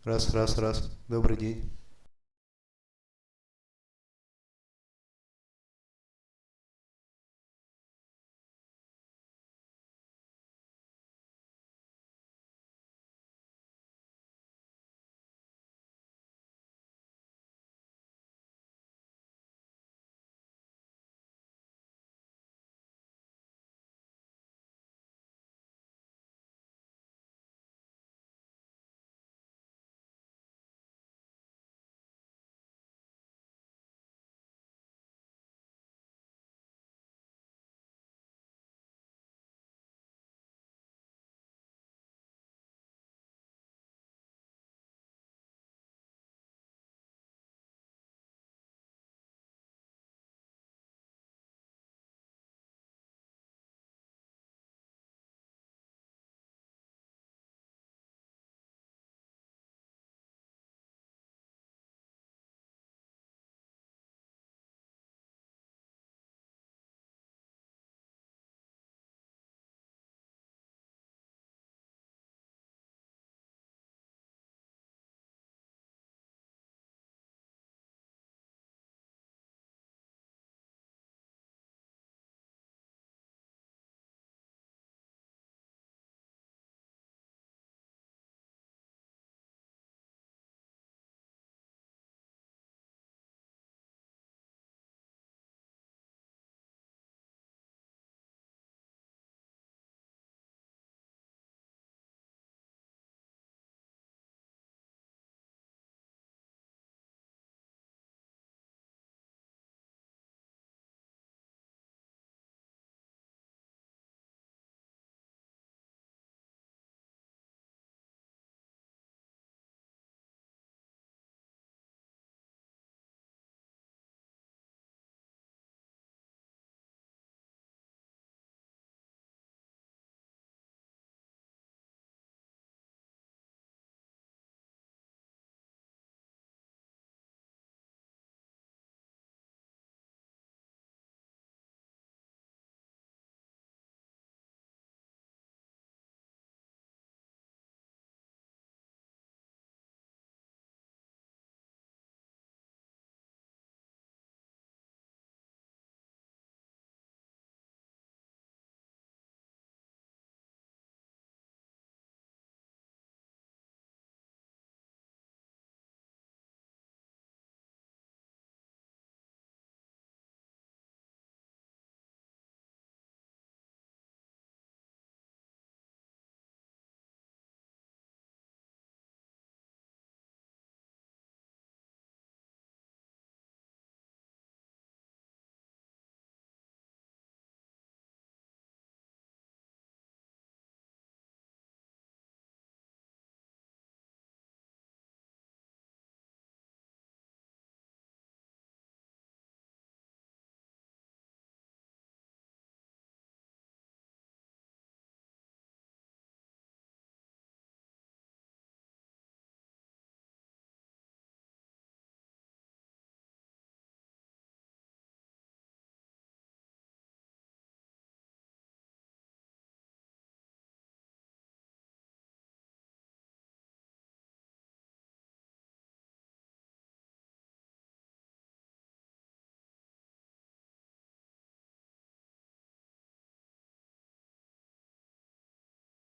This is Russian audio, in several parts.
Раз, раз, раз. Добрый день.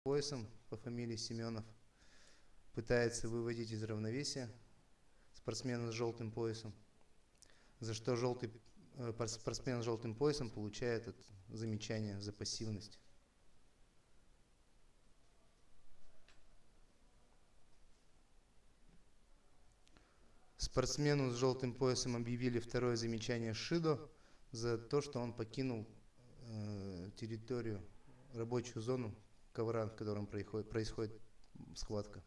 Поясом по фамилии Семенов пытается выводить из равновесия спортсмена с желтым поясом, за что спортсмен с желтым поясом получает замечание за пассивность. Спортсмену с желтым поясом объявили второе замечание Шидо за то, что он покинул территорию, рабочую зону ковра, в котором происходит схватка.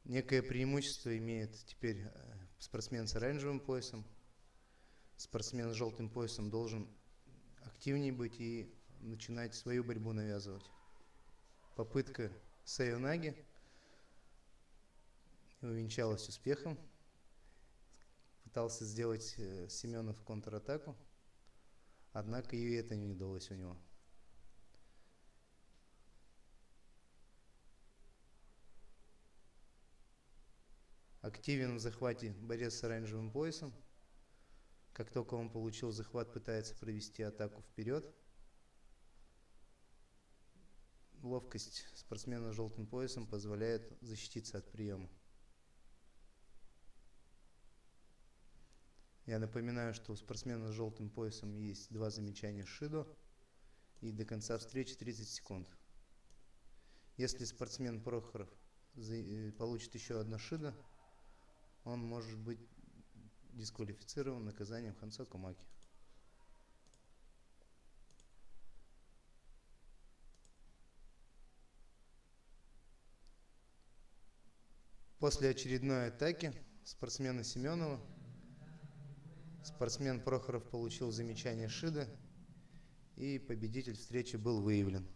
Некое преимущество имеет теперь спортсмен с оранжевым поясом. Спортсмен с желтым поясом должен активнее быть и начинать свою борьбу навязывать. Попытка Сайонаги увенчалась успехом. Пытался сделать Семенов контратаку, однако и это не удалось у него. Активен в захвате борец с оранжевым поясом. Как только он получил захват, пытается провести атаку вперед. Ловкость спортсмена с желтым поясом позволяет защититься от приема. Я напоминаю, что у спортсмена с желтым поясом есть 2 замечания шидо и до конца встречи 30 секунд. Если спортсмен Прохоров получит еще одно шидо, он может быть дисквалифицирован наказанием Хансоку Маки. После очередной атаки спортсмена Семенова спортсмен Прохоров получил замечание шидо, и победитель встречи был выявлен.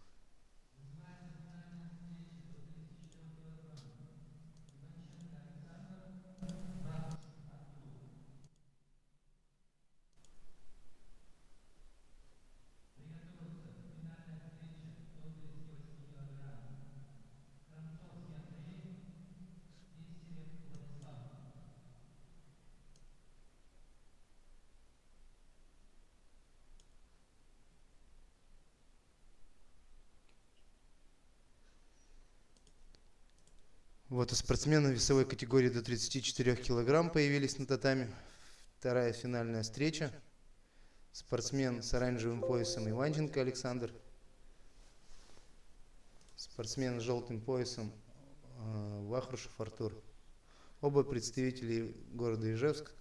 Вот и спортсмены весовой категории до 34 килограмм появились на татами. Вторая финальная встреча. Спортсмен с оранжевым поясом Иванченко Александр. Спортсмен с желтым поясом Вахрушев Артур. Оба представители города Ижевск.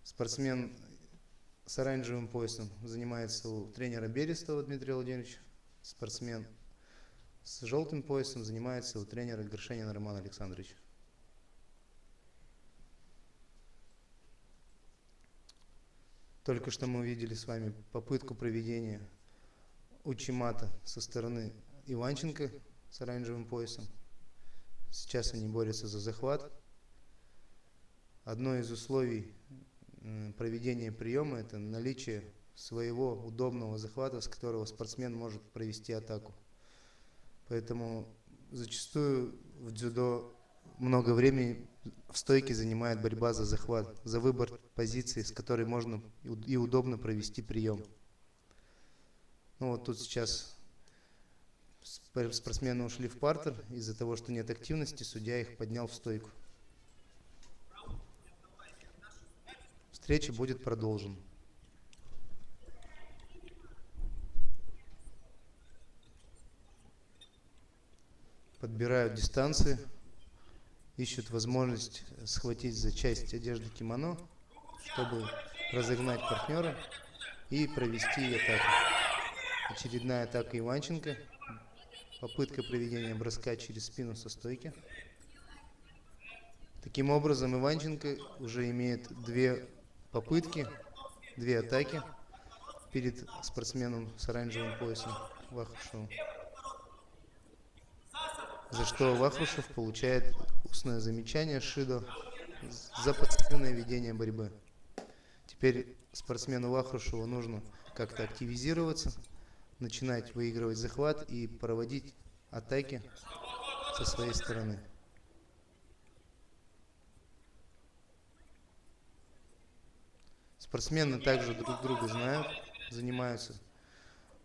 Спортсмен с оранжевым поясом занимается у тренера Берестова Дмитрия Владимировича. Спортсмен с желтым поясом занимается у тренера Горшенина Романа Александровича. Только что мы увидели с вами попытку проведения учимата со стороны Иванченко с оранжевым поясом. Сейчас они борются за захват. Одно из условий проведения приема – это наличие своего удобного захвата, с которого спортсмен может провести атаку. Поэтому зачастую в дзюдо много времени в стойке занимает борьба за захват, за выбор позиции, с которой можно и удобно провести прием. Ну вот тут сейчас спортсмены ушли в партер. Из-за того, что нет активности, судья их поднял в стойку. Встреча будет продолжена. Подбирают дистанции, ищут возможность схватить за часть одежды кимоно, чтобы разогнать партнера и провести атаку. Очередная атака Иванченко. Попытка проведения броска через спину со стойки. Таким образом, Иванченко уже имеет 2 попытки, 2 атаки перед спортсменом с оранжевым поясом Вахрушевым. За что Вахрушев получает устное замечание шидо за пассивное ведение борьбы. Теперь спортсмену Вахрушеву нужно как-то активизироваться, начинать выигрывать захват и проводить атаки со своей стороны. Спортсмены также друг друга знают, занимаются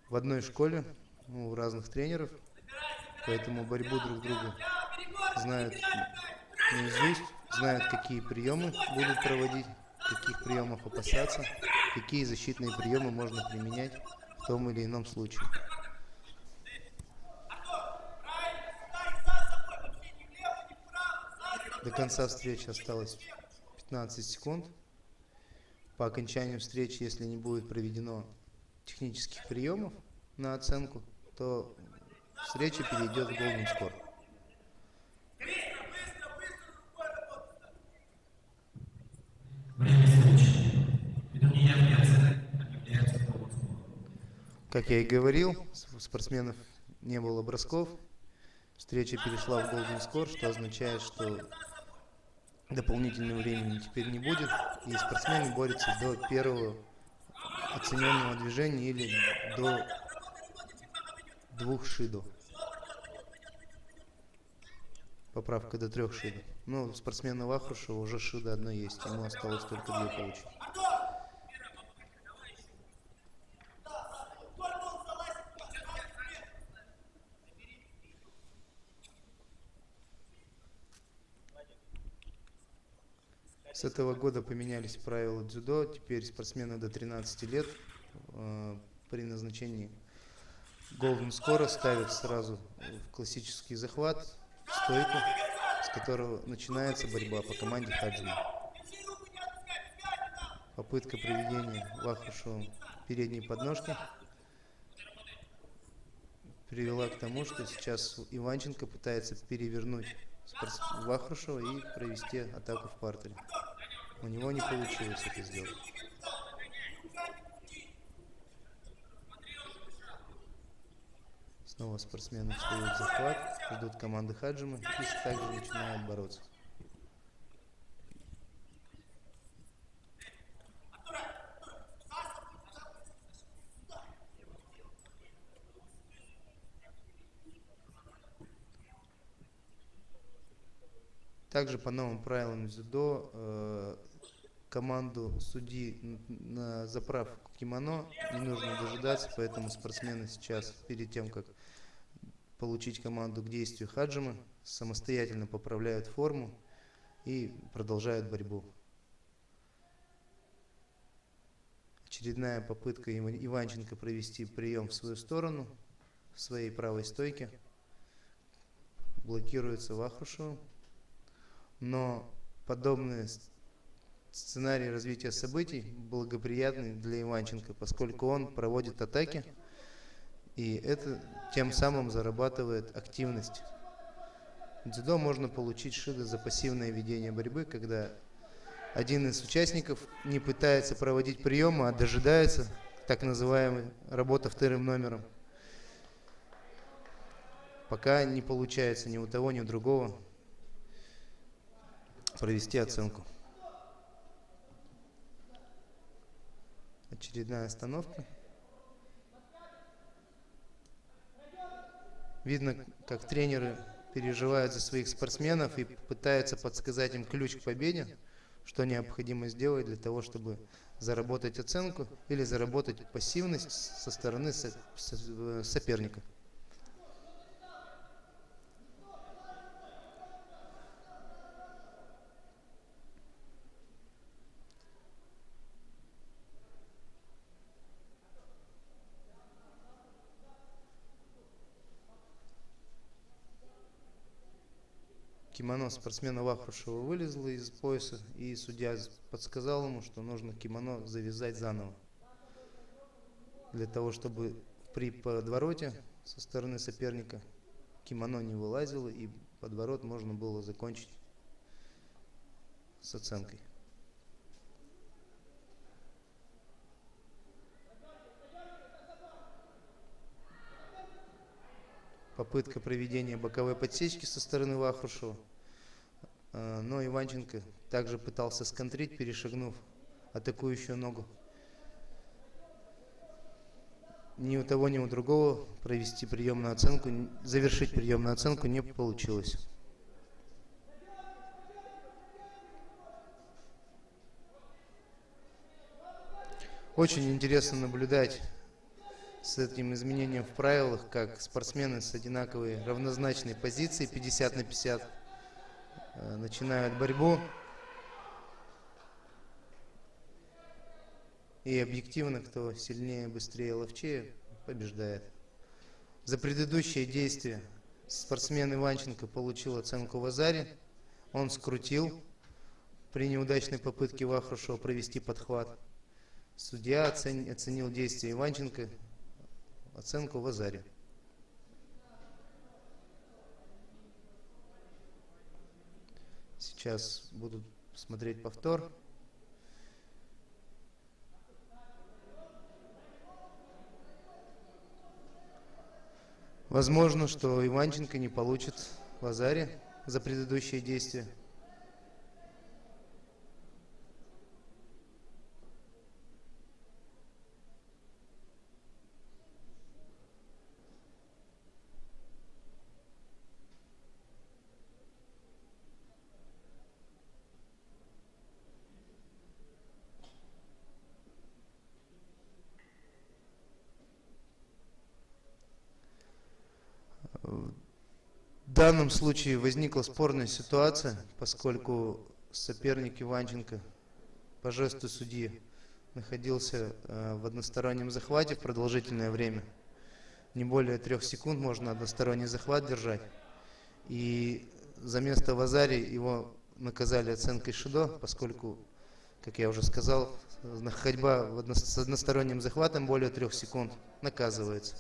в одной школе, у разных тренеров. Поэтому борьбу друг друга знают наизусть, знают, какие приемы будут проводить, каких приемов опасаться, какие защитные приемы можно применять в том или ином случае. До конца встречи осталось 15 секунд. По окончанию встречи, если не будет проведено технических приемов на оценку, то встреча перейдет в Golden Score. Как я и говорил, у спортсменов не было бросков. Встреча перешла в Golden Score, что означает, что дополнительного времени теперь не будет, и спортсмены борются до первого оцененного движения или до 2 шидо. Поправка до 3 шидов. Но у спортсмена Вахрушева уже шида одна есть. Ему осталось только 2 получить. С этого года поменялись правила дзюдо. Теперь спортсмены до 13 лет при назначении Golden Score ставят сразу в классический захват, в стойку, с которого начинается борьба по команде Хаджима. Попытка проведения Вахрушевым передней подножки привела к тому, что сейчас Иванченко пытается перевернуть Вахрушева и провести атаку в партере. У него не получилось это сделать. Снова спортсмены встают в захват, ждут команды Хаджима и также начинают бороться. Также по новым правилам дзюдо команду судьи на заправку кимоно не нужно дожидаться, поэтому спортсмены сейчас, перед тем, как получить команду к действию Хаджима, самостоятельно поправляют форму и продолжают борьбу. Очередная попытка Иванченко провести прием в свою сторону, в своей правой стойке, блокируется Вахрушевым. Но подобный сценарий развития событий благоприятный для Иванченко, поскольку он проводит атаки, и это тем самым зарабатывает активность. В дзюдо можно получить шида за пассивное ведение борьбы, когда один из участников не пытается проводить приемы, а дожидается, так называемой работа вторым номером, пока не получается ни у того, ни у другого провести оценку. Очередная остановка. Видно, как тренеры переживают за своих спортсменов и пытаются подсказать им ключ к победе, что необходимо сделать для того, чтобы заработать оценку или заработать пассивность со стороны соперника. Кимоно спортсмена Вахрушева вылезло из пояса, и судья подсказал ему, что нужно кимоно завязать заново, для того, чтобы при подвороте со стороны соперника кимоно не вылазило, и подворот можно было закончить с оценкой. Попытка проведения боковой подсечки со стороны Вахрушева, но Иванченко также пытался сконтрить, перешагнув атакующую ногу. Ни у того, ни у другого провести приемную оценку, завершить приемную оценку не получилось. Очень интересно наблюдать с этим изменением в правилах, как спортсмены с одинаковой равнозначной позицией 50 на 50 начинают борьбу. И объективно, кто сильнее, быстрее, ловчее, побеждает. За предыдущее действие спортсмен Иванченко получил оценку в азаре. Он скрутил при неудачной попытке Вахрушева провести подхват. Судья оценил действие Иванченко, оценку в азаре. Сейчас буду смотреть повтор. Возможно, что Иванченко не получит в азаре за предыдущее действие. В данном случае возникла спорная ситуация, поскольку соперник Иванченко по жесту судьи находился в одностороннем захвате в продолжительное время. Не более 3 секунд можно односторонний захват держать. И за место в азаре его наказали оценкой шидо, поскольку, как я уже сказал, ходьба с односторонним захватом более 3 секунд наказывается,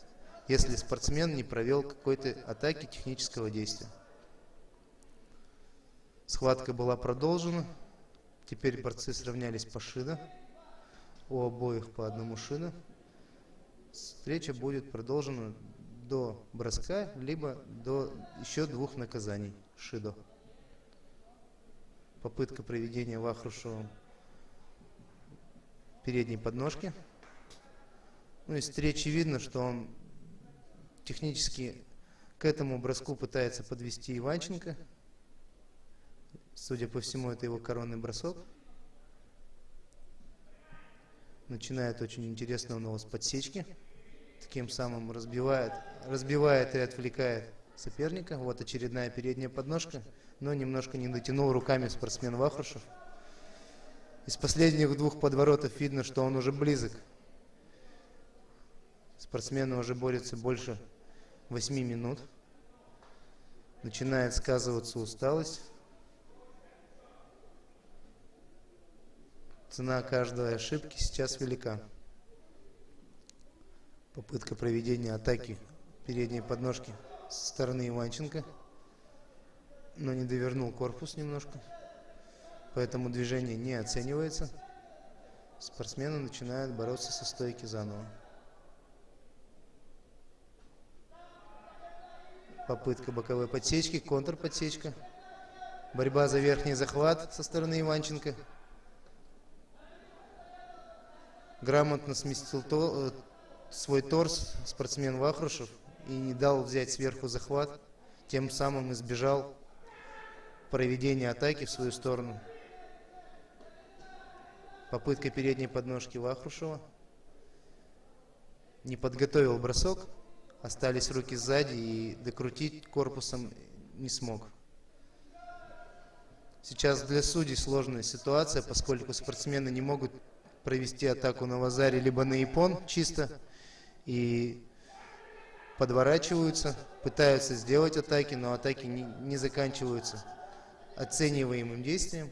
если спортсмен не провел какой-то атаки технического действия. Схватка была продолжена. Теперь борцы сравнялись по шидо. У обоих по одному шидо. Встреча будет продолжена до броска, либо до еще 2 наказаний шидо. Попытка проведения Вахрушевым передней подножки. Ну, из встречи видно, что он технически к этому броску пытается подвести Иванченко. Судя по всему, это его коронный бросок. Начинает очень интересно он его с подсечки. Таким самым разбивает и отвлекает соперника. Вот очередная передняя подножка. Но немножко не дотянул руками спортсмен Вахрушев. Из последних 2 подворотов видно, что он уже близок. Спортсмены уже борются больше 8 минут. Начинает сказываться усталость. Цена каждой ошибки сейчас велика. Попытка проведения атаки передней подножки со стороны Иванченко, но не довернул корпус немножко, поэтому движение не оценивается. Спортсмены начинают бороться со стойки заново. Попытка боковой подсечки, контрподсечка. Борьба за верхний захват со стороны Иванченко. Грамотно сместил свой торс спортсмен Вахрушев и не дал взять сверху захват, тем самым избежал проведения атаки в свою сторону. Попытка передней подножки Вахрушева. Не подготовил бросок, остались руки сзади и докрутить корпусом не смог. Сейчас для судей сложная ситуация, поскольку спортсмены не могут провести атаку на вазаре либо на иппон чисто, и подворачиваются, пытаются сделать атаки, но атаки не заканчиваются оцениваемым действием,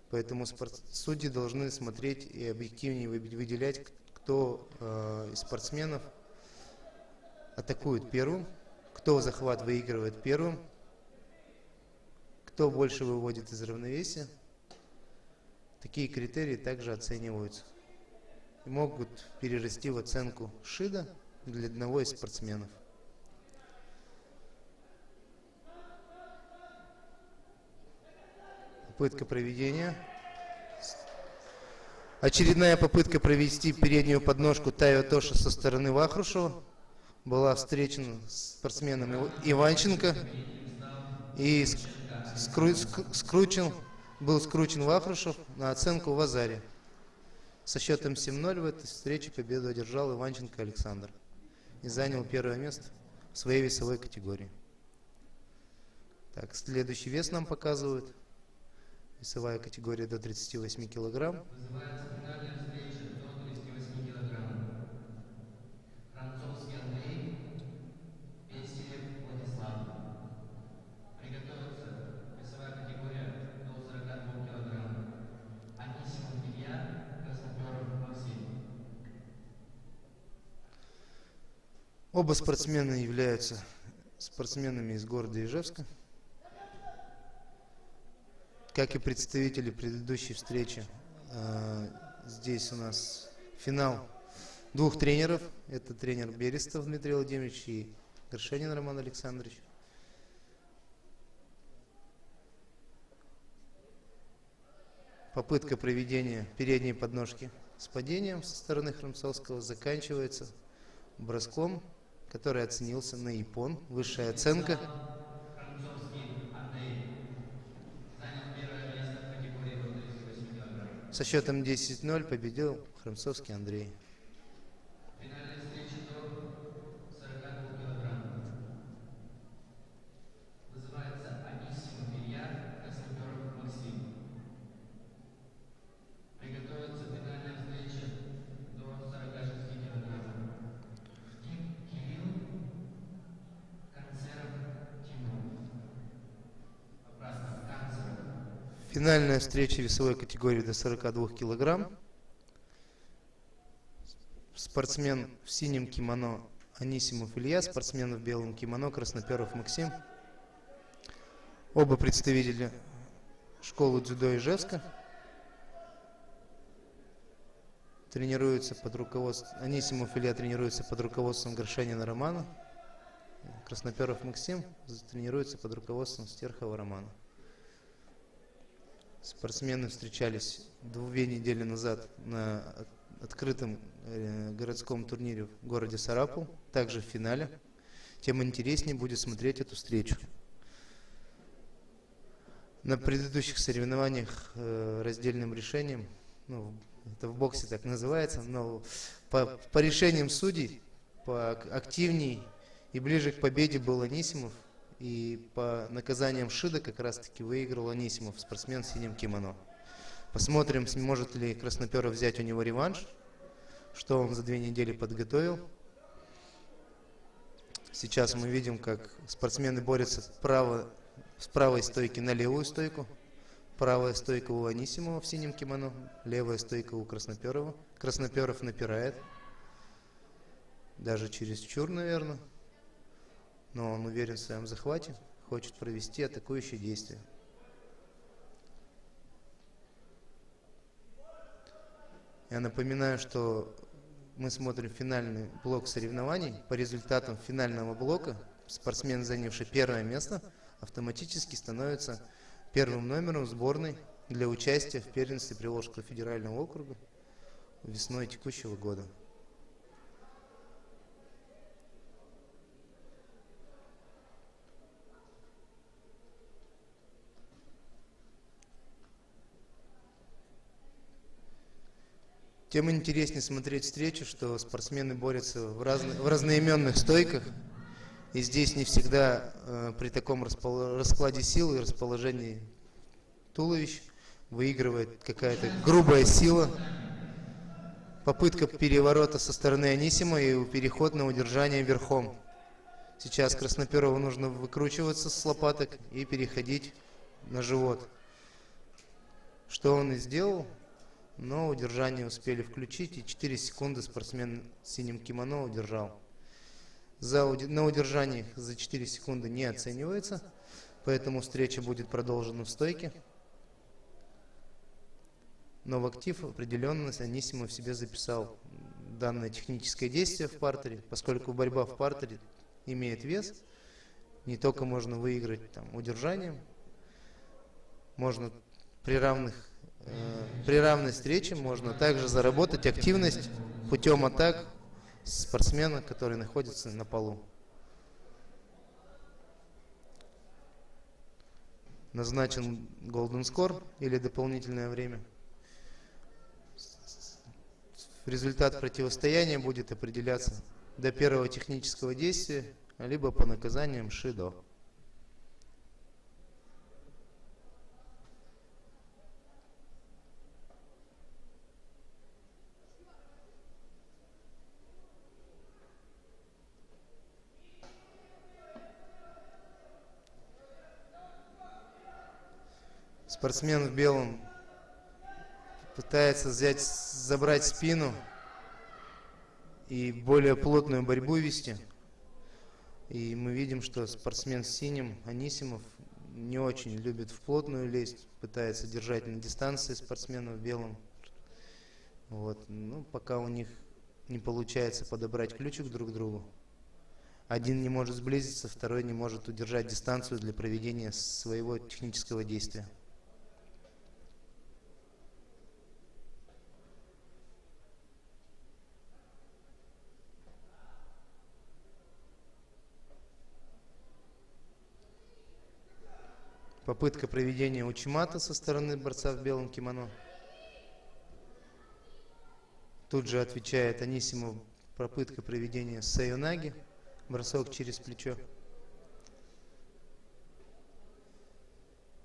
поэтому судьи должны смотреть и объективнее выделять, кто из спортсменов атакует первым, кто захват выигрывает первым, кто больше выводит из равновесия. Такие критерии также оцениваются и могут перерасти в оценку шидо для одного из спортсменов. Попытка проведения. Очередная попытка провести переднюю подножку Тайо Тоши со стороны Вахрушева была встречена с спортсменом Иванченко и был скручен Вахрушев на оценку в азаре. Со счетом 7-0 в этой встрече победу одержал Иванченко Александр и занял 1-е место в своей весовой категории. Так, следующий вес нам показывают. Весовая категория до 38 килограмм. Вызывается финальная встреча до 38 килограмм. Храмцовский Андрей, Пестерев Владислав. Приготовиться. Весовая категория до 42 килограмм. Анисимов Илья, Красноперов Максим. Оба спортсмена являются спортсменами из города Ижевска. Как и представители предыдущей встречи, здесь у нас финал 2 тренеров. Это тренер Берестов Дмитрий Владимирович и Горшенин Роман Александрович. Попытка проведения передней подножки с падением со стороны Храмцовского заканчивается броском, который оценился на иппон. Высшая оценка. Храмцовский Андрей. Занял 1-е место в категории до 38 килограмм. Со счетом 10-0 победил Храмцовский Андрей. Финальная встреча до 42 килограмм. Финальная встреча весовой категории до 42 килограмм. Спортсмен в синем кимоно Анисимов Илья, спортсмен в белом кимоно Красноперов Максим. Оба представителя школы дзюдо Ижевска. Тренируются под руководством... Анисимов Илья тренируется под руководством Горшенина Романа. Красноперов Максим тренируется под руководством Стерхова Романа. Спортсмены встречались 2 недели назад на открытом городском турнире в городе Сарапул, также в финале. Тем интереснее будет смотреть эту встречу. На предыдущих соревнованиях раздельным решением, ну, это в боксе так называется, но по решениям судей, по активней и ближе к победе был Анисимов. И по наказаниям Шида как раз таки выиграл Анисимов, спортсмен в синем кимоно. Посмотрим, сможет ли Красноперов взять у него реванш, что он за 2 недели подготовил. Сейчас мы видим, как спортсмены борются с правой стойки на левую стойку. Правая стойка у Анисимова в синем кимоно, левая стойка у Красноперова. Красноперов напирает, даже чересчур, наверное. Но он уверен в своем захвате, хочет провести атакующее действие. Я напоминаю, что мы смотрим финальный блок соревнований. По результатам финального блока спортсмен, занявший 1-е место, автоматически становится первым номером сборной для участия в первенстве Приволжского федерального округа весной текущего года. Тем интереснее смотреть встречу, что спортсмены борются в разноименных стойках. И здесь не всегда при таком раскладе сил и расположении туловищ выигрывает какая-то грубая сила. Попытка переворота со стороны Анисима и переход на удержание верхом. Сейчас Красноперову нужно выкручиваться с лопаток и переходить на живот. Что он и сделал. Но удержание успели включить, и 4 секунды спортсмен в синем кимоно удержал. На удержании за 4 секунды не оценивается, поэтому встреча будет продолжена в стойке. Но в актив определенно Анисимов себе записал данное техническое действие в партере, поскольку борьба в партере имеет вес. Не только можно выиграть там удержанием, можно при равной встрече можно также заработать активность путем атак спортсмена, который находится на полу. Назначен Golden Score или дополнительное время. Результат противостояния будет определяться до первого технического действия, либо по наказаниям Шидо. Спортсмен в белом пытается забрать спину и более плотную борьбу вести. И мы видим, что спортсмен в синем, Анисимов, не очень любит в плотную лезть, пытается держать на дистанции спортсмена в белом. Вот. Ну, пока у них не получается подобрать ключик друг к другу. Один не может сблизиться, второй не может удержать дистанцию для проведения своего технического действия. Попытка проведения учимата со стороны борца в белом кимоно. Тут же отвечает Анисимов, попытка проведения сайонаги, бросок через плечо.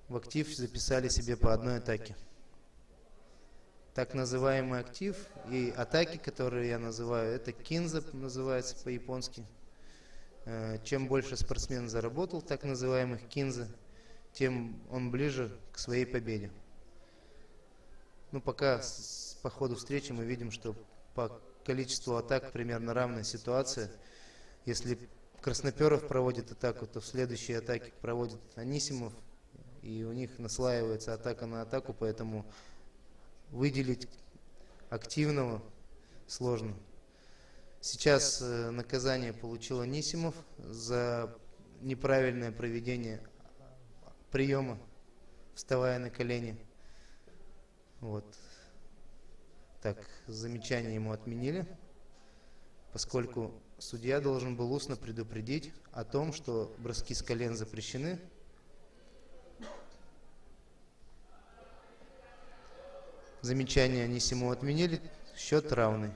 В актив записали себе по одной атаке. Так называемый актив и атаки, которые я называю, это кинза, называется по-японски. Чем больше спортсмен заработал так называемых кинза, тем он ближе к своей победе. Ну, пока по ходу встречи мы видим, что по количеству атак примерно равная ситуация. Если Красноперов проводит атаку, то в следующей атаке проводит Анисимов, и у них наслаивается атака на атаку, поэтому выделить активного сложно. Сейчас наказание получил Анисимов за неправильное проведение приема, вставая на колени. Вот. Так, замечание ему отменили, поскольку судья должен был устно предупредить о том, что броски с колен запрещены. Замечание Анисимову отменили, счет равный.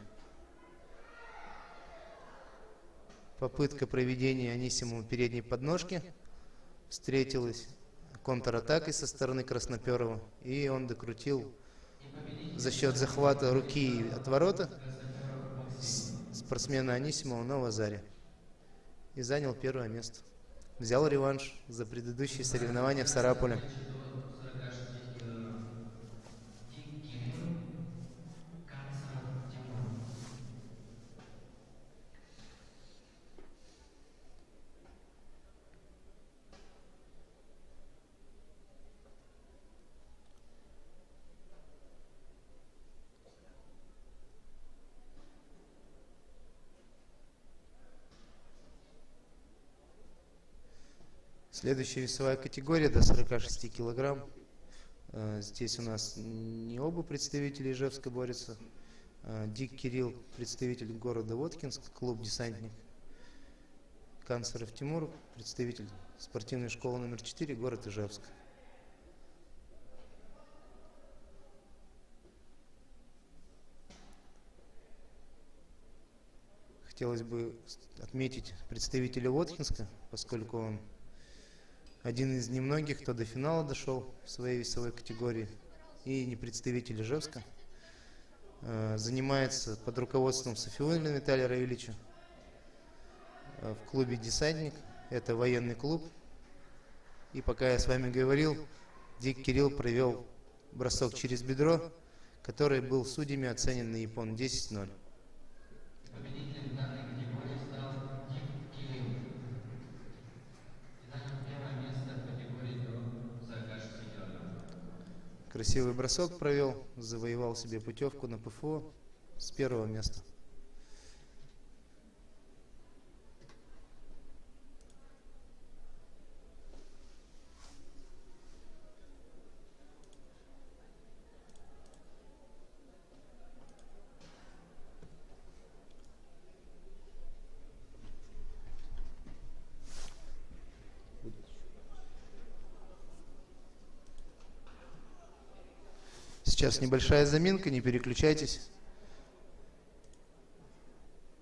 Попытка проведения Анисимову передней подножки встретилась контратакой со стороны Красноперова, и он докрутил за счет захвата руки и отворота спортсмена Анисимова на Вазаре и занял первое место. Взял реванш за предыдущие соревнования в Сарапуле. Следующая весовая категория до 46 килограмм. Здесь у нас не оба представителя Ижевска борются. Дик Кирилл, представитель города Воткинск, клуб «Десантник». Канцеров Тимур, представитель спортивной школы номер 4, город Ижевск. Хотелось бы отметить представителя Воткинска, поскольку он один из немногих, кто до финала дошел в своей весовой категории, и не представитель Ижевска. Занимается под руководством Софиуллина Виталия Равильевича в клубе «Десантник». Это военный клуб. И пока я с вами говорил, Дик Кирилл провел бросок через бедро, который был судьями оценен на япон 10-0. Победителем данной категории стал Дик Кирилл. И занял первое место в категории до 46 килограмм. Красивый бросок провел, завоевал себе путевку на ПФО с первого места. Сейчас небольшая заминка, не переключайтесь.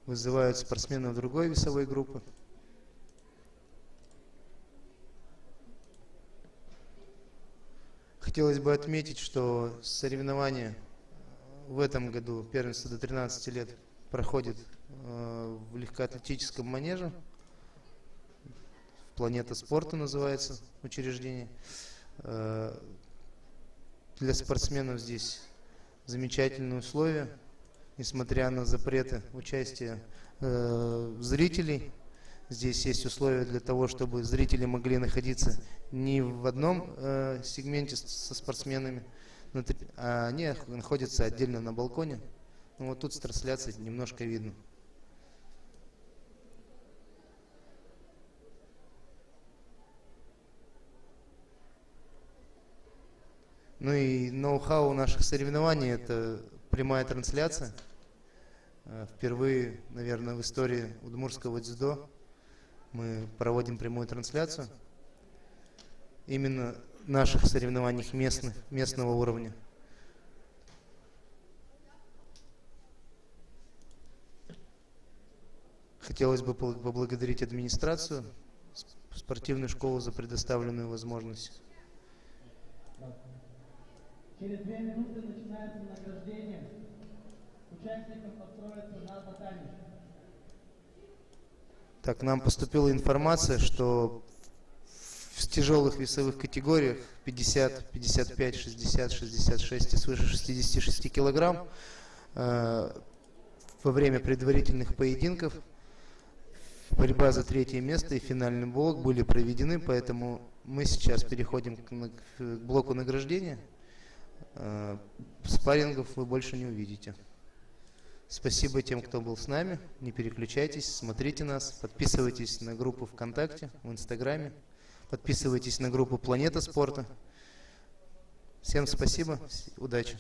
Вызывают спортсменов другой весовой группы. Хотелось бы отметить, что соревнования в этом году, первенство до 13 лет, проходит в легкоатлетическом манеже. «Планета спорта» называется учреждение. Для спортсменов здесь замечательные условия, несмотря на запреты участия зрителей. Здесь есть условия для того, чтобы зрители могли находиться не в одном сегменте со спортсменами, а они находятся отдельно на балконе. Ну, вот тут с трансляции немножко видно. Ну и ноу-хау наших соревнований – это прямая трансляция. Впервые, наверное, в истории удмуртского дзюдо мы проводим прямую трансляцию именно наших соревнований местного уровня. Хотелось бы поблагодарить администрацию, спортивную школу за предоставленную возможность. Через 2 минуты начинается награждение. Участникам построиться на татами. Так, нам поступила информация, что в тяжелых весовых категориях 50, 55, 60, 66 и свыше 66 килограмм во время предварительных поединков борьба за третье место и финальный блок были проведены, поэтому мы сейчас переходим к блоку награждения. Спаррингов вы больше не увидите. Спасибо тем, кто был с нами. Не переключайтесь, смотрите нас, подписывайтесь на группу ВКонтакте, в Инстаграме, подписывайтесь на группу Планета Спорта. Всем спасибо, удачи!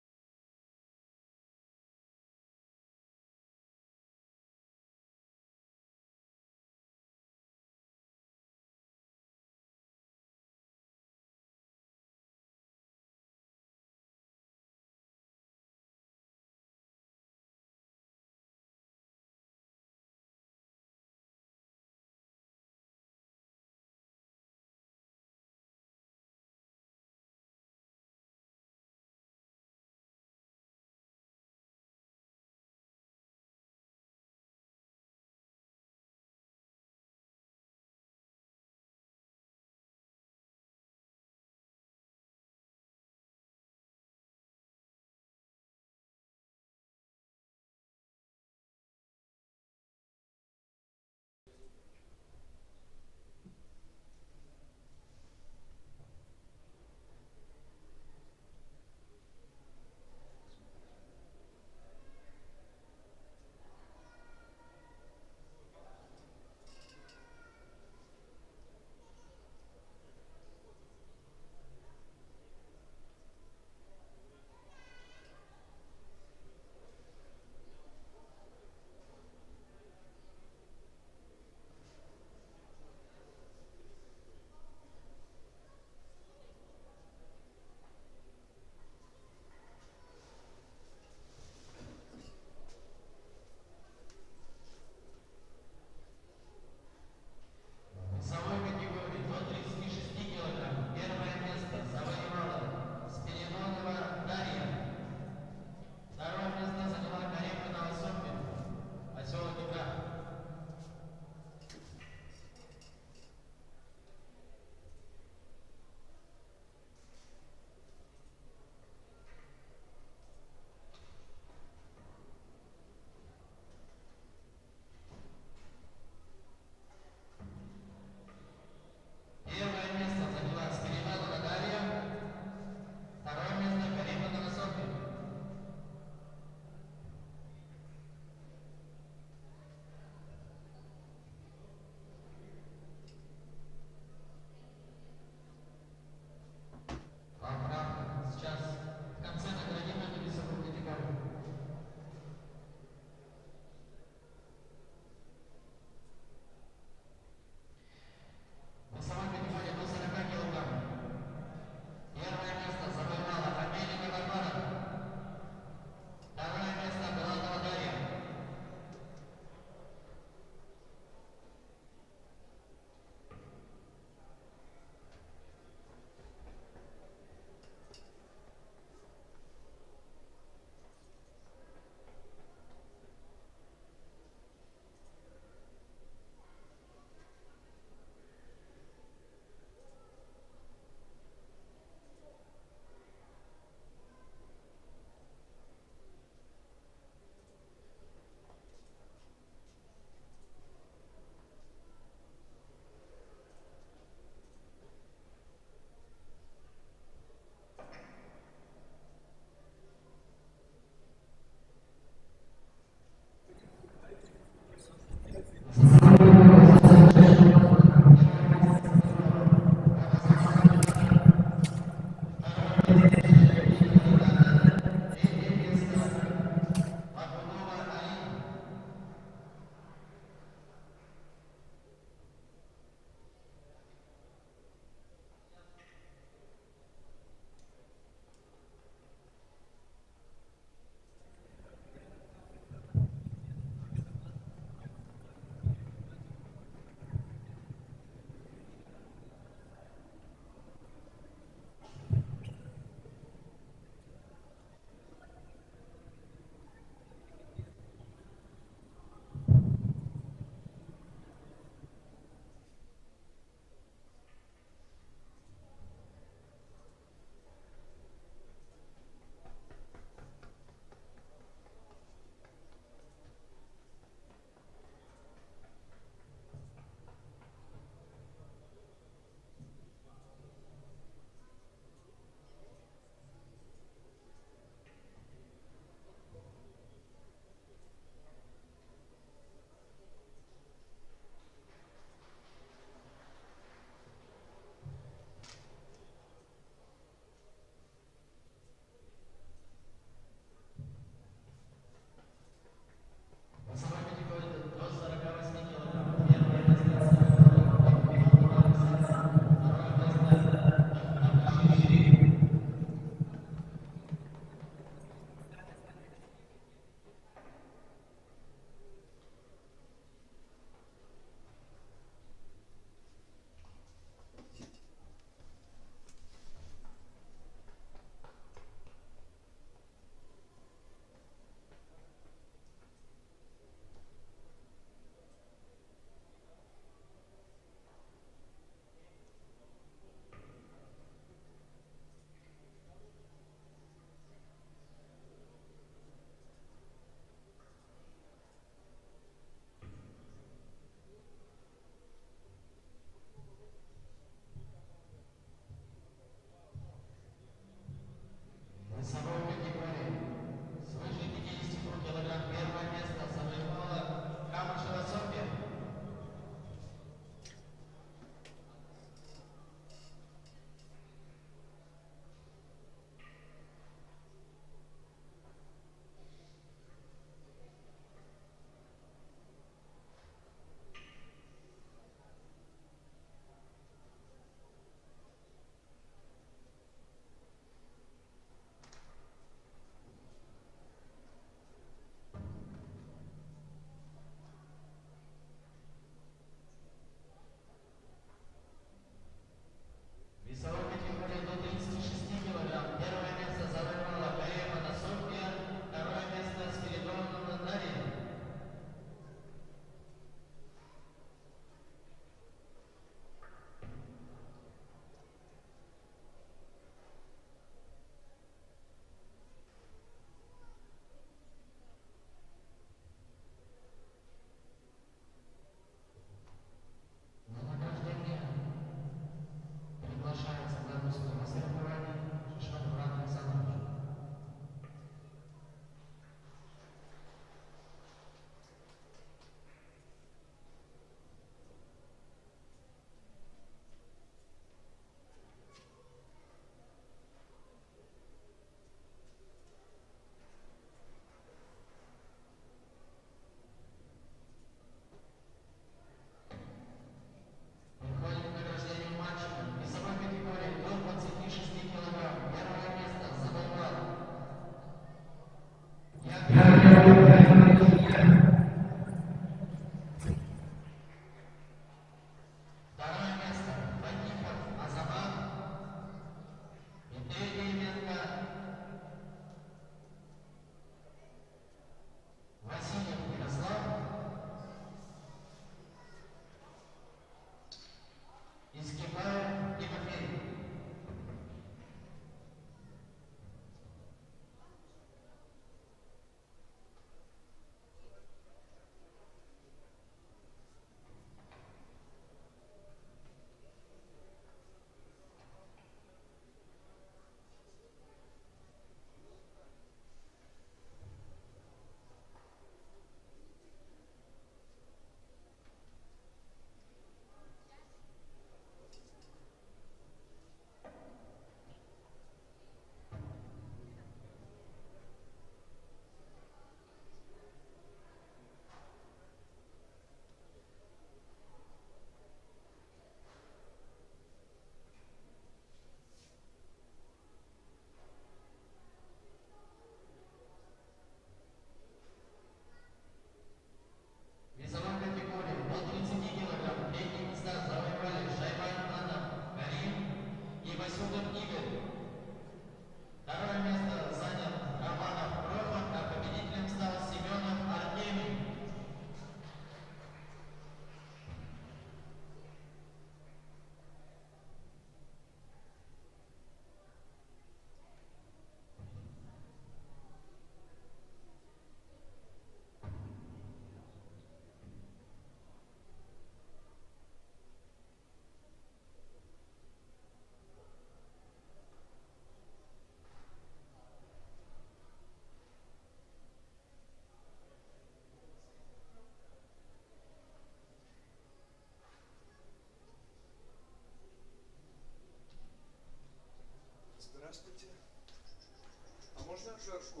Можна чашку?